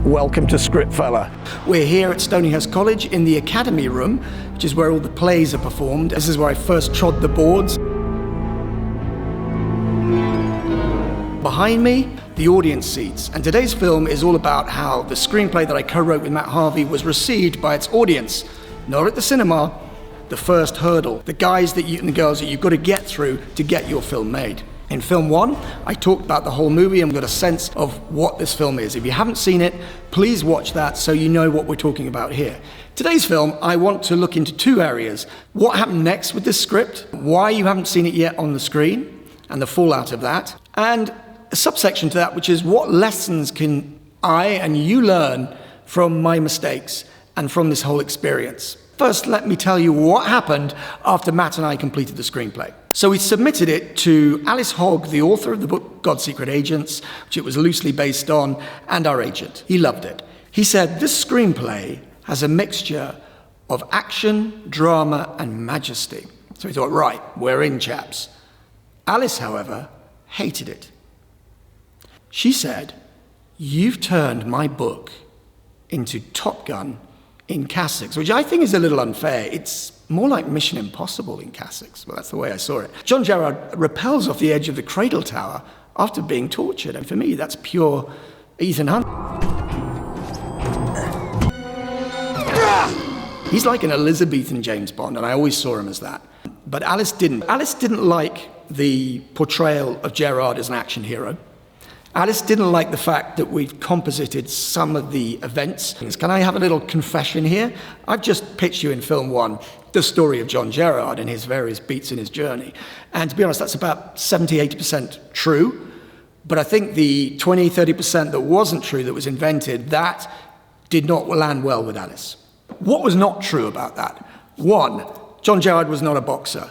Welcome to Scriptfella. We're here at Stonyhurst College in the Academy Room, which is where all the plays are performed. This is where I first trod the boards. Behind me, the audience seats. And today's film is all about how the screenplay that I co-wrote with Matt Harvey was received by its audience. Not at the cinema, the first hurdle. The guys that you and the girls that you've got to get through to get your film made. In film one, I talked about the whole movie and got a sense of what this film is. If you haven't seen it, please watch that so you know what we're talking about here. Today's film, I want to look into two areas. What happened next with this script, why you haven't seen it yet on the screen, and the fallout of that, and a subsection to that, which is what lessons can I and you learn from my mistakes and from this whole experience. First, let me tell you what happened after Matt and I completed the screenplay. So we submitted it to Alice Hogg, the author of the book God's Secret Agents, which it was loosely based on, and our agent. He loved it. He said, this screenplay has a mixture of action, drama, and majesty. So we thought, right, we're in, chaps. Alice, however, hated it. She said, you've turned my book into Top Gun in Cassox, which I think is a little unfair. It's more like Mission Impossible in Cassox. Well, that's the way I saw it. John Gerard rappels off the edge of the cradle tower after being tortured, and for me, that's pure Ethan Hunt. He's like an Elizabethan James Bond, and I always saw him as that. But Alice didn't. Alice didn't like the portrayal of Gerard as an action hero. Alice didn't like the fact that we've composited some of the events. Can I have a little confession here? I've just pitched you in film one the story of John Gerard and his various beats in his journey. And to be honest, that's about 70, 80% true. But I think the 20, 30% that wasn't true, that was invented, that did not land well with Alice. What was not true about that? One, John Gerard was not a boxer.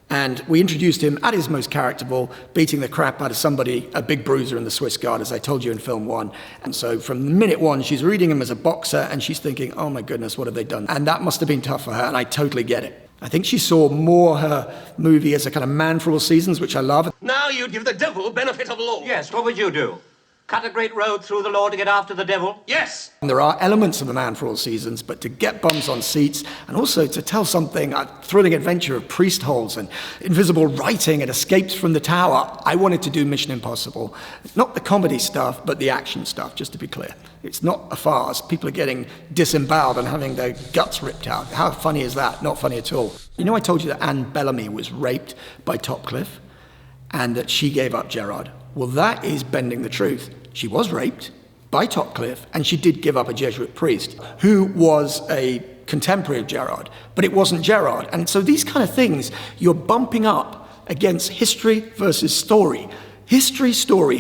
And we introduced him at his most characterable, beating the crap out of somebody, a big bruiser in the Swiss Guard, as I told you in film one. And so from minute one, she's reading him as a boxer, and she's thinking, oh my goodness, what have they done? And that must have been tough for her, and I totally get it. I think she saw more her movie as a kind of Man for All Seasons, which I love. Now you'd give the devil benefit of the law. Yes, what would you do? Cut a great road through the law to get after the devil? Yes! And there are elements of a Man for All Seasons, but to get bums on seats and also to tell something, a thrilling adventure of priest holes and invisible writing and escapes from the tower, I wanted to do Mission Impossible. Not the comedy stuff, but the action stuff, just to be clear. It's not a farce. People are getting disemboweled and having their guts ripped out. How funny is that? Not funny at all. You know, I told you that Anne Bellamy was raped by Topcliffe and that she gave up Gerard. Well, that is bending the truth. She was raped by Topcliffe, and she did give up a Jesuit priest who was a contemporary of Gerard, but it wasn't Gerard. And so these kind of things, you're bumping up against history versus story. History, story,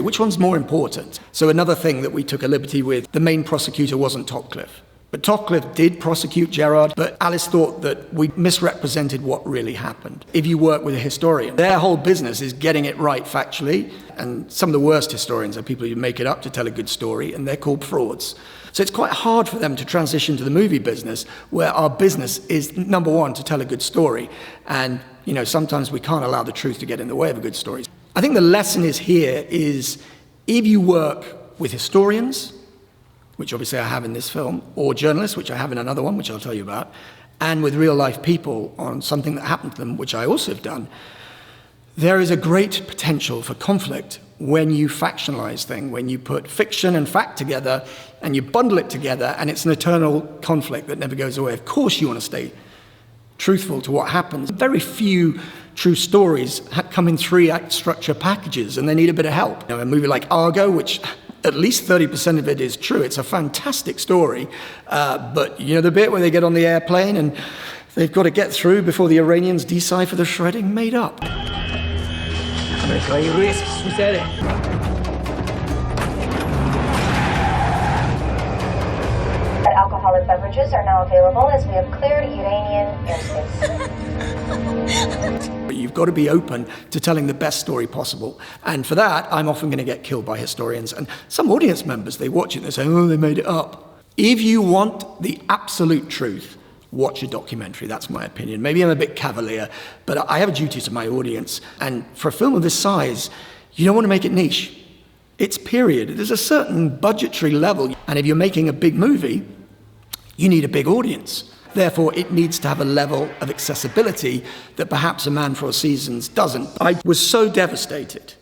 which one's more important? So another thing that we took a liberty with, the main prosecutor wasn't Topcliffe. But Topcliffe did prosecute Gerard, but Alice thought that we misrepresented what really happened. If you work with a historian, their whole business is getting it right factually, and some of the worst historians are people who make it up to tell a good story, and they're called frauds. So it's quite hard for them to transition to the movie business, where our business is, number one, to tell a good story. And, you know, sometimes we can't allow the truth to get in the way of a good story. I think the lesson is here is, if you work with historians, which obviously I have in this film, or journalists, which I have in another one, which I'll tell you about, and with real life people on something that happened to them, which I also have done, there is a great potential for conflict when you factionalize things, when you put fiction and fact together and you bundle it together, and it's an eternal conflict that never goes away. Of course you want to stay truthful to what happens. Very few true stories come in 3-act structure packages, and they need a bit of help. You know, a movie like Argo, which at least 30% of it is true. It's a fantastic story, but you know the bit where they get on the airplane and they've got to get through before the Iranians decipher the shredding? Made up. Alcoholic beverages are now available as we have cleared Iranian airspace. You've got to be open to telling the best story possible. And for that, I'm often going to get killed by historians. And some audience members, they watch it and they say, oh, they made it up. If you want the absolute truth, watch a documentary. That's my opinion. Maybe I'm a bit cavalier, but I have a duty to my audience. And for a film of this size, you don't want to make it niche. It's period. There's a certain budgetary level, and if you're making a big movie, you need a big audience. Therefore, it needs to have a level of accessibility that perhaps A Man for All Seasons doesn't. I was so devastated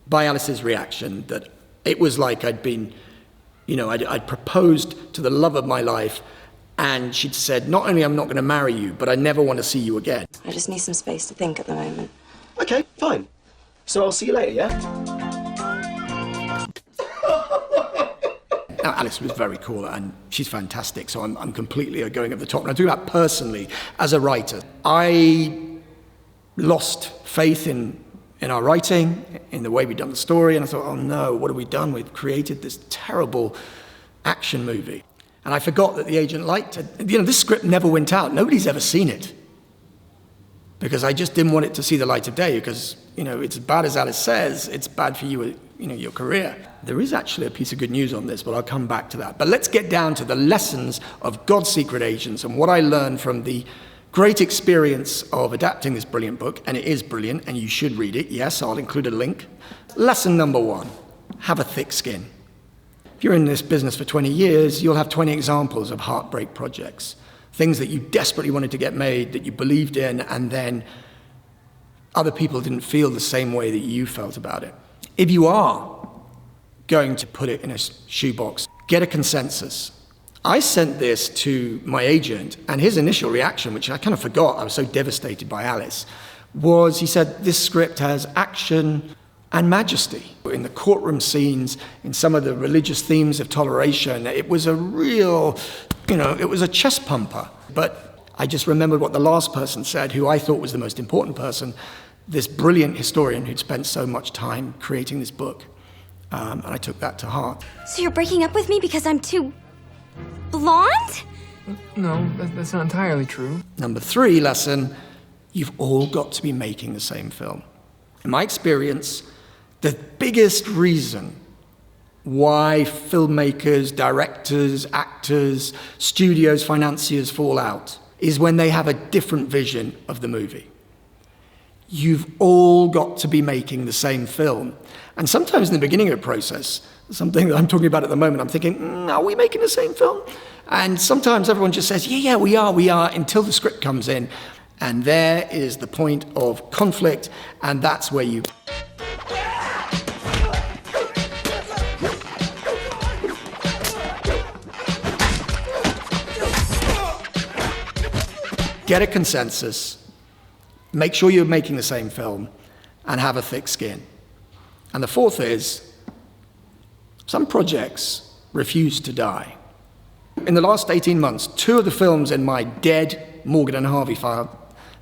by Alice's reaction that it was like I'd been, I'd proposed to the love of my life, and she'd said, not only I'm not going to marry you, but I never want to see you again. I just need some space to think at the moment. Okay, fine. So I'll see you later, yeah? Now, Alice was very cool, and she's fantastic, so I'm completely going up the top. And I'm talking about personally, as a writer. I lost faith in our writing, in the way we'd done the story, and I thought, oh no, what have we done? We've created this terrible action movie. And I forgot that the agent liked it. This script never went out. Nobody's ever seen it. Because I just didn't want it to see the light of day, because, it's as bad as Alice says, it's bad for you, your career. There is actually a piece of good news on this, but I'll come back to that. But let's get down to the lessons of God's Secret Agents and what I learned from the great experience of adapting this brilliant book, and it is brilliant, and you should read it. Yes, I'll include a link. Lesson number 1, have a thick skin. If you're in this business for 20 years, you'll have 20 examples of heartbreak projects, things that you desperately wanted to get made, that you believed in, and then other people didn't feel the same way that you felt about it. If you are going to put it in a shoebox, get a consensus. I sent this to my agent, and his initial reaction, which I kind of forgot, I was so devastated by Alice, was he said, this script has action and majesty. In the courtroom scenes, in some of the religious themes of toleration, it was a real, it was a chest pumper. But I just remembered what the last person said, who I thought was the most important person, this brilliant historian who'd spent so much time creating this book. And I took that to heart. So you're breaking up with me because I'm too blonde? No, that's not entirely true. Number 3 lesson, you've all got to be making the same film. In my experience, the biggest reason why filmmakers, directors, actors, studios, financiers fall out is when they have a different vision of the movie. You've all got to be making the same film. And sometimes in the beginning of a process, something that I'm talking about at the moment, I'm thinking, are we making the same film? And sometimes everyone just says, yeah, we are, until the script comes in. And there is the point of conflict, and that's where you... Get a consensus, make sure you're making the same film, and have a thick skin. And the 4th is, some projects refuse to die. In the last 18 months, 2 of the films in my dead Morgan and Harvey file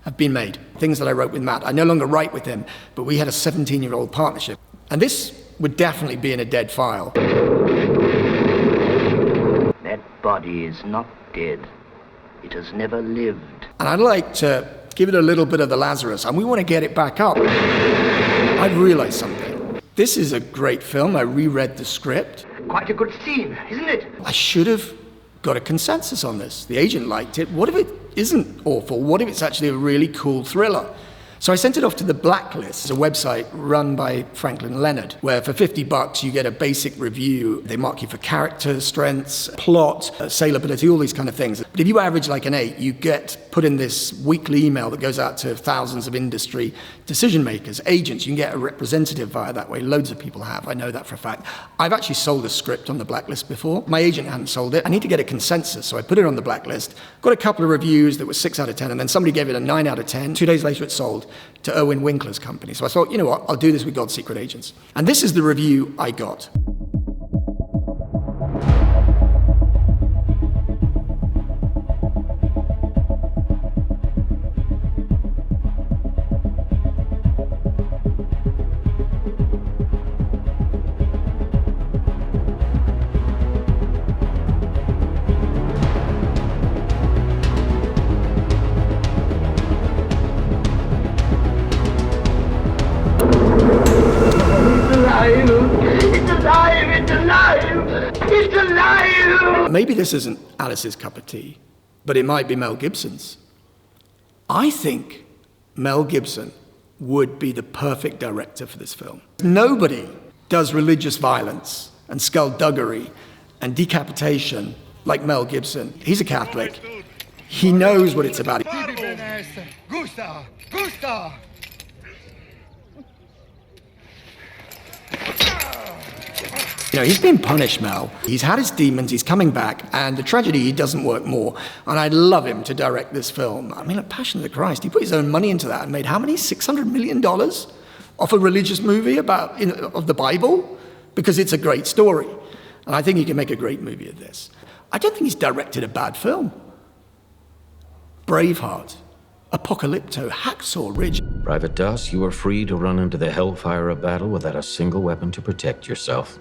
have been made. Things that I wrote with Matt. I no longer write with him, but we had a 17-year-old partnership. And this would definitely be in a dead file. That body is not dead. It has never lived. And I'd like to give it a little bit of the Lazarus, and we want to get it back up. I've realized something. This is a great film. I reread the script. Quite a good scene, isn't it? I should have got a consensus on this. The agent liked it. What if it isn't awful? What if it's actually a really cool thriller? So I sent it off to The Blacklist. It's a website run by Franklin Leonard, where for $50 you get a basic review. They mark you for character strengths, plot, saleability, all these kind of things. But if you average like an 8, you get put in this weekly email that goes out to thousands of industry decision makers, agents. You can get a representative via that way. Loads of people have. I know that for a fact. I've actually sold a script on The Blacklist before. My agent hadn't sold it. I need to get a consensus, so I put it on The Blacklist. Got a couple of reviews that were 6 out of 10, and then somebody gave it a 9 out of 10. 2 days later it sold to Owen Winkler's company. So I thought, you know what, I'll do this with God's Secret Agents. And this is the review I got. Maybe this isn't Alice's cup of tea, but it might be Mel Gibson's. I think Mel Gibson would be the perfect director for this film. Nobody does religious violence and skullduggery and decapitation like Mel Gibson. He's a Catholic. He knows what it's about. You know, he's been punished, Mel. He's had his demons, he's coming back, and the tragedy, he doesn't work more. And I'd love him to direct this film. I mean, like Passion of the Christ, he put his own money into that and made how many? $600 million off a religious movie about, of the Bible? Because it's a great story. And I think he can make a great movie of this. I don't think he's directed a bad film. Braveheart, Apocalypto, Hacksaw Ridge. Private Das, you are free to run into the hellfire of battle without a single weapon to protect yourself.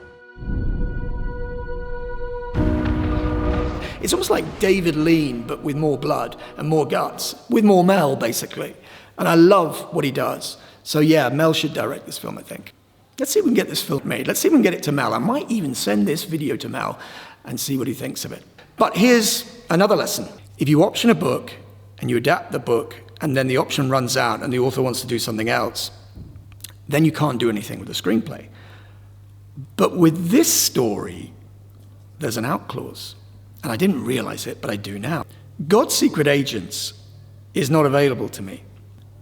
It's almost like David Lean, but with more blood and more guts, with more Mel, basically. And I love what he does. So yeah, Mel should direct this film, I think. Let's see if we can get this film made. Let's see if we can get it to Mel. I might even send this video to Mel and see what he thinks of it. But here's another lesson. If you option a book and you adapt the book and then the option runs out and the author wants to do something else, then you can't do anything with the screenplay. But with this story, there's an out clause. And I didn't realize it, but I do now. God's Secret Agents is not available to me.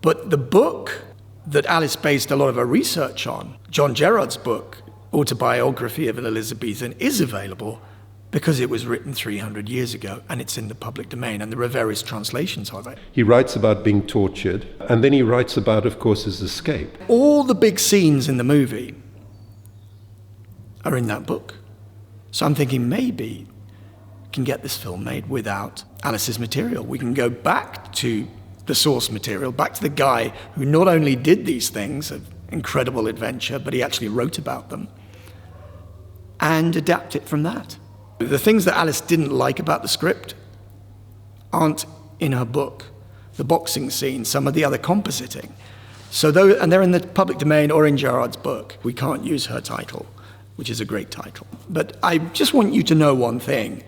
But the book that Alice based a lot of her research on, John Gerard's book, Autobiography of an Elizabethan, is available because it was written 300 years ago and it's in the public domain, and there are various translations of it. He writes about being tortured, and then he writes about, of course, his escape. All the big scenes in the movie are in that book. So I'm thinking maybe we can get this film made without Alice's material. We can go back to the source material, back to the guy who not only did these things of incredible adventure, but he actually wrote about them, and adapt it from that. The things that Alice didn't like about the script aren't in her book. The boxing scene, some of the other compositing. And they're in the public domain or in Gerard's book. We can't use her title, which is a great title. But I just want you to know one thing,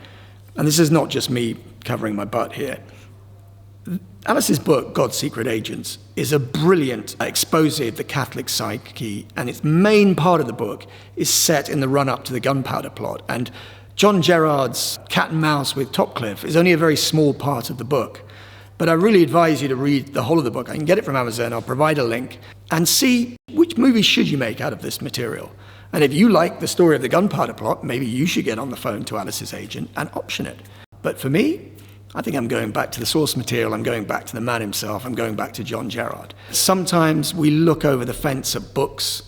and this is not just me covering my butt here. Alice's book, God's Secret Agents, is a brilliant expose of the Catholic psyche, and its main part of the book is set in the run-up to the gunpowder plot. And John Gerard's Cat and Mouse with Topcliffe is only a very small part of the book. But I really advise you to read the whole of the book. I can get it from Amazon, I'll provide a link, and see which movie should you make out of this material. And if you like the story of the gunpowder plot, maybe you should get on the phone to Alice's agent and option it. But for me, I think I'm going back to the source material, I'm going back to the man himself, I'm going back to John Gerard. Sometimes we look over the fence at books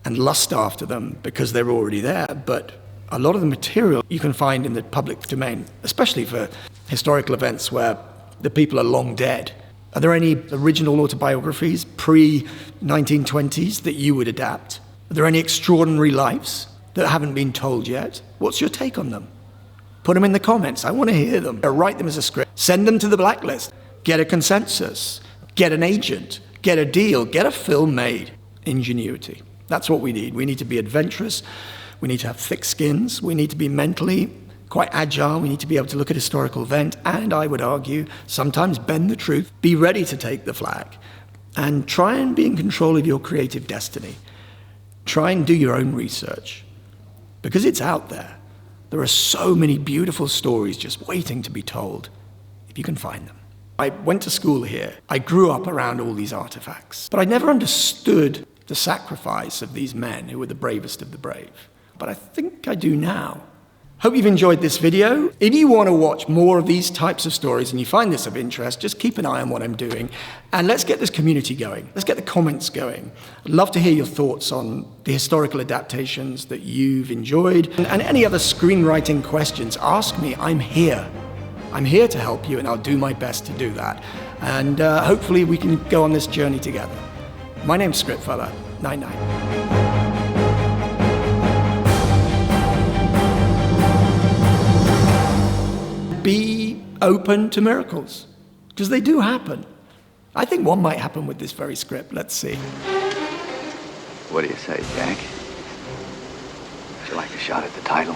and lust after them because they're already there, but a lot of the material you can find in the public domain, especially for historical events where the people are long dead. Are there any original autobiographies pre-1920s that you would adapt? Are there any extraordinary lives that haven't been told yet? What's your take on them? Put them in the comments. I want to hear them. Write them as a script. Send them to the blacklist. Get a consensus. Get an agent. Get a deal. Get a film made. Ingenuity. That's what we need. We need to be adventurous. We need to have thick skins. We need to be mentally quite agile. We need to be able to look at historical event and, I would argue, sometimes bend the truth. Be ready to take the flag and try and be in control of your creative destiny. Try and do your own research because it's out there. There are so many beautiful stories just waiting to be told, if you can find them. I went to school here. I grew up around all these artifacts, but I never understood the sacrifice of these men who were the bravest of the brave. But I think I do now. Hope you've enjoyed this video. If you want to watch more of these types of stories and you find this of interest, just keep an eye on what I'm doing. And let's get this community going. Let's get the comments going. I'd love to hear your thoughts on the historical adaptations that you've enjoyed. And any other screenwriting questions, ask me. I'm here. I'm here to help you, and I'll do my best to do that. And hopefully we can go on this journey together. My name's Scriptfella. 99. Be open to miracles, because they do happen. I think one might happen with this very script. Let's see. What do you say, Jack? Would you like a shot at the title?